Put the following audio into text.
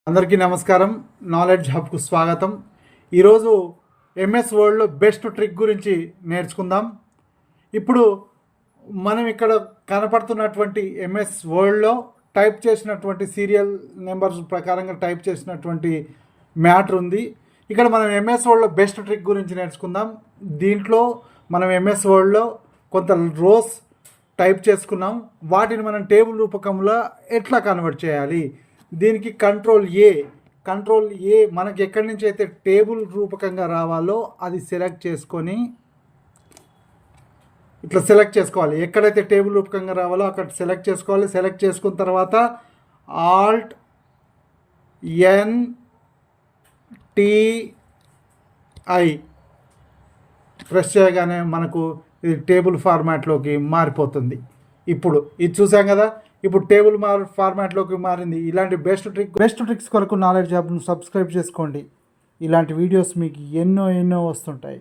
అందరికీ నమస్కారం. నాలెడ్జ్ హబ్కు స్వాగతం. ఈరోజు ఎంఎస్ వర్డ్లో బెస్ట్ ట్రిక్ గురించి నేర్చుకుందాం. ఇప్పుడు మనం ఇక్కడ కనపడుతున్నటువంటి ఎంఎస్ వర్డ్లో టైప్ చేసినటువంటి సీరియల్ నెంబర్స్ ప్రకారంగా టైప్ చేసినటువంటి మ్యాటర్ ఉంది. ఇక్కడ మనం ఎంఎస్ వర్డ్లో బెస్ట్ ట్రిక్ గురించి నేర్చుకుందాం. దీంట్లో మనం ఎంఎస్ వర్డ్లో కొంత రోస్ టైప్ చేసుకున్నాం. వాటిని మనం టేబుల్ రూపకంలో ఎట్లా కన్వర్ట్ చేయాలి, దీనికి కంట్రోల్ ఏ మనకి ఎక్కడి నుంచి అయితే టేబుల్ రూపకంగా రావాలో అది సెలెక్ట్ చేసుకొని ఇట్లా సెలెక్ట్ చేసుకోవాలి. ఎక్కడైతే టేబుల్ రూపకంగా రావాలో అక్కడ సెలెక్ట్ చేసుకోవాలి. సెలెక్ట్ చేసుకున్న తర్వాత ఆల్ట్ NTI ప్రెస్ చేయగానే మనకు ఇది టేబుల్ ఫార్మాట్లోకి మారిపోతుంది. ఇప్పుడు ఇది చూసాం కదా, ఇప్పుడు టేబుల్ ఫార్మాట్లోకి మారింది. ఇలాంటి బెస్ట్ ట్రిక్స్ కొరకు నాలెడ్జ్ హబ్ను సబ్స్క్రైబ్ చేసుకోండి. ఇలాంటి వీడియోస్ మీకు ఎన్నో వస్తుంటాయి.